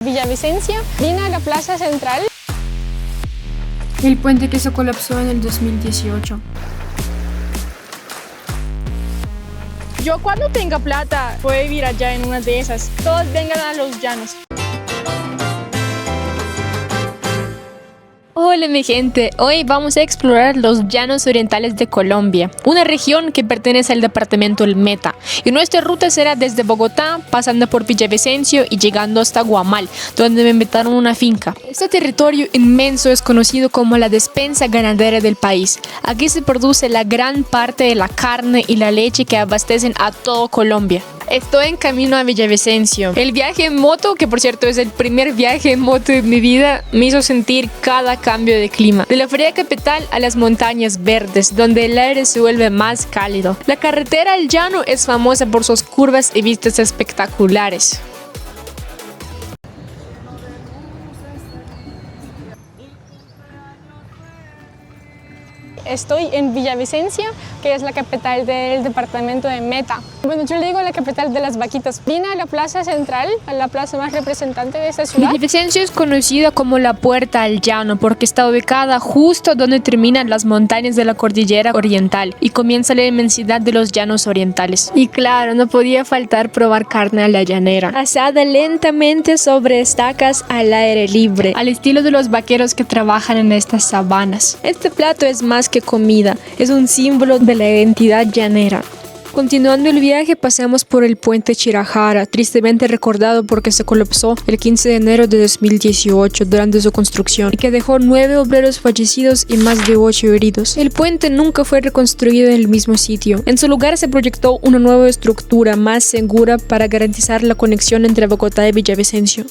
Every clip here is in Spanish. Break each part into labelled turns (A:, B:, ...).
A: Villavicencio, vine a la plaza central.
B: El puente que se colapsó en el 2018.
A: Yo cuando tenga plata voy a vivir allá en una de esas. Todos vengan a los llanos.
C: Hola mi gente, hoy vamos a explorar los llanos orientales de Colombia, una región que pertenece al departamento del Meta, y nuestra ruta será desde Bogotá, pasando por Villavicencio y llegando hasta Guamal, donde me invitaron una finca. Este territorio inmenso es conocido como la despensa ganadera del país. Aquí se produce la gran parte de la carne y la leche que abastecen a todo Colombia. Estoy en camino a Villavicencio. El viaje en moto, que por cierto es el primer viaje en moto de mi vida, me hizo sentir cada cambio de clima. De la fría capital a las montañas verdes, donde el aire se vuelve más cálido. La carretera al llano es famosa por sus curvas y vistas espectaculares.
A: Estoy en Villavicencio, que es la capital del departamento de Meta. Bueno, yo le digo la capital de las vaquitas. Vine a la plaza central, a la plaza más representante de esta ciudad.
C: Villavicencio es conocida como la puerta al llano porque está ubicada justo donde terminan las montañas de la cordillera oriental y comienza la inmensidad de los llanos orientales. Y claro, no podía faltar probar carne a la llanera, asada lentamente sobre estacas al aire libre, al estilo de los vaqueros que trabajan en estas sabanas. Este plato es más que comida, es un símbolo de la identidad llanera. Continuando el viaje, pasamos por el puente Chirajara, tristemente recordado porque se colapsó el 15 de enero de 2018 durante su construcción y que dejó 9 obreros fallecidos y más de 8 heridos. El puente nunca fue reconstruido en el mismo sitio. En su lugar se proyectó una nueva estructura más segura para garantizar la conexión entre Bogotá y Villavicencio.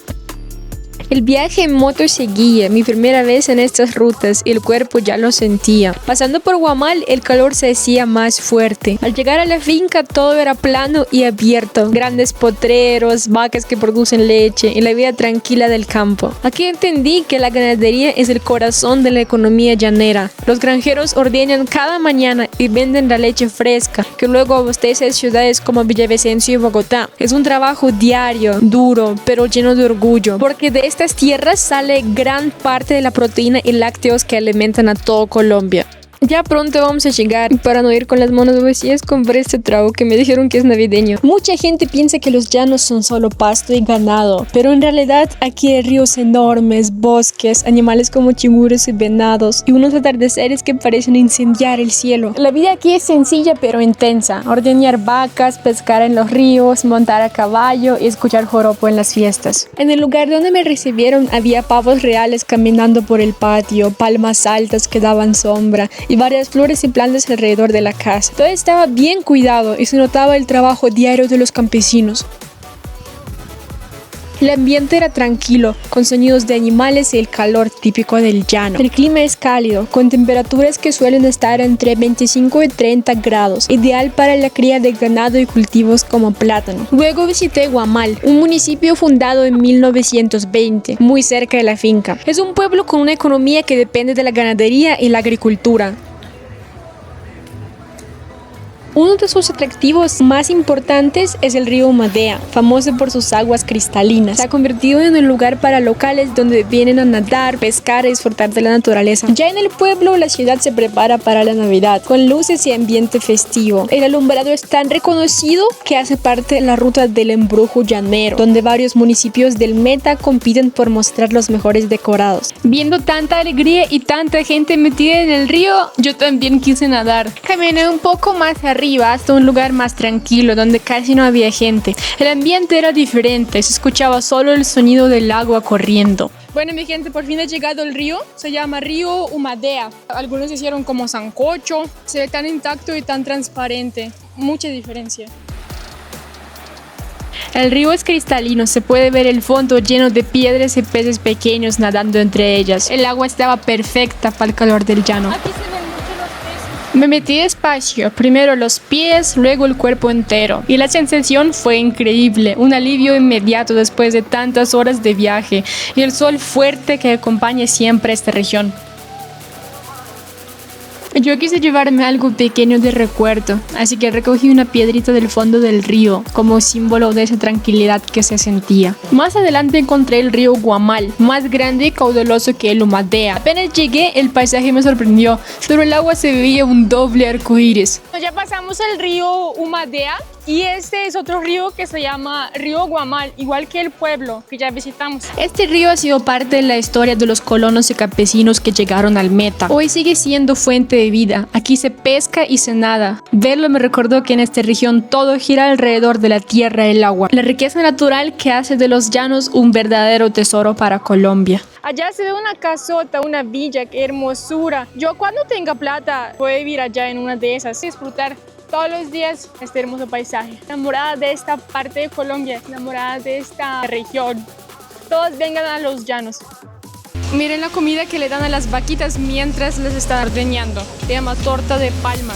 C: El viaje en moto seguía, mi primera vez en estas rutas, y el cuerpo ya lo sentía. Pasando por Guamal, el calor se hacía más fuerte. Al llegar a la finca, todo era plano y abierto. Grandes potreros, vacas que producen leche y la vida tranquila del campo. Aquí entendí que la ganadería es el corazón de la economía llanera. Los granjeros ordeñan cada mañana y venden la leche fresca, que luego abastece ciudades como Villavicencio y Bogotá. Es un trabajo diario, duro, pero lleno de orgullo, porque de estas tierras sale gran parte de la proteína y lácteos que alimentan a todo Colombia. Ya pronto vamos a llegar y para no ir con las manos vacías compré este trago que me dijeron que es navideño. Mucha gente piensa que los llanos son solo pasto y ganado, pero en realidad aquí hay ríos enormes, bosques, animales como chigures y venados y unos atardeceres que parecen incendiar el cielo. La vida aquí es sencilla pero intensa. Ordeñar vacas, pescar en los ríos, montar a caballo y escuchar joropo en las fiestas. En el lugar donde me recibieron había pavos reales caminando por el patio, palmas altas que daban sombra y varias flores y plantas alrededor de la casa. Todo estaba bien cuidado y se notaba el trabajo diario de los campesinos. El ambiente era tranquilo, con sonidos de animales y el calor típico del llano. El clima es cálido, con temperaturas que suelen estar entre 25 y 30 grados, ideal para la cría de ganado y cultivos como plátano. Luego visité Guamal, un municipio fundado en 1920, muy cerca de la finca. Es un pueblo con una economía que depende de la ganadería y la agricultura. Uno de sus atractivos más importantes es el río Madea, famoso por sus aguas cristalinas. Se ha convertido en un lugar para locales donde vienen a nadar, pescar y disfrutar de la naturaleza. Ya en el pueblo, la ciudad se prepara para la Navidad, con luces y ambiente festivo. El alumbrado es tan reconocido que hace parte de la ruta del embrujo llanero, donde varios municipios del Meta compiten por mostrar los mejores decorados. Viendo tanta alegría y tanta gente metida en el río, yo también quise nadar. Caminé un poco más arriba hasta un lugar más tranquilo donde casi no había gente. El ambiente era diferente, se escuchaba solo el sonido del agua corriendo.
A: Bueno, mi gente, por fin ha llegado el río. Se llama río Humadea. Algunos hicieron como sancocho. Se ve tan intacto y tan transparente. Mucha diferencia.
C: El río es cristalino, se puede ver el fondo lleno de piedras y peces pequeños nadando entre ellas. El agua estaba perfecta para el calor del llano.
A: Aquí se ven mucho los peces.
C: Me metí despacio, primero los pies, luego el cuerpo entero. Y la sensación fue increíble, un alivio inmediato después de tantas horas de viaje y el sol fuerte que acompaña siempre a esta región. Yo quise llevarme algo pequeño de recuerdo, así que recogí una piedrita del fondo del río como símbolo de esa tranquilidad que se sentía. Más adelante encontré el río Guamal, más grande y caudaloso que el Umadea. Apenas llegué, el paisaje me sorprendió. Sobre el agua se veía un doble arco iris.
A: Ya pasamos el río Umadea y este es otro río que se llama Río Guamal, igual que el pueblo que ya visitamos.
C: Este río ha sido parte de la historia de los colonos y campesinos que llegaron al Meta. Hoy sigue siendo fuente de vida. Aquí se pesca y se nada. Verlo me recordó que en esta región todo gira alrededor de la tierra y el agua. La riqueza natural que hace de los llanos un verdadero tesoro para Colombia.
A: Allá se ve una casota, una villa, qué hermosura. Yo cuando tenga plata voy a vivir allá en una de esas, disfrutar todos los días este hermoso paisaje. Enamorada de esta parte de Colombia, enamorada de esta región. Todos vengan a los llanos. Miren la comida que le dan a las vaquitas mientras les están ordeñando. Se llama torta de palma.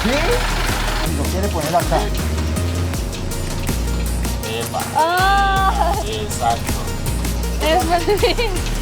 D: ¿Sí? Lo quiere poner acá.
A: Ah,
D: Exacto.
A: es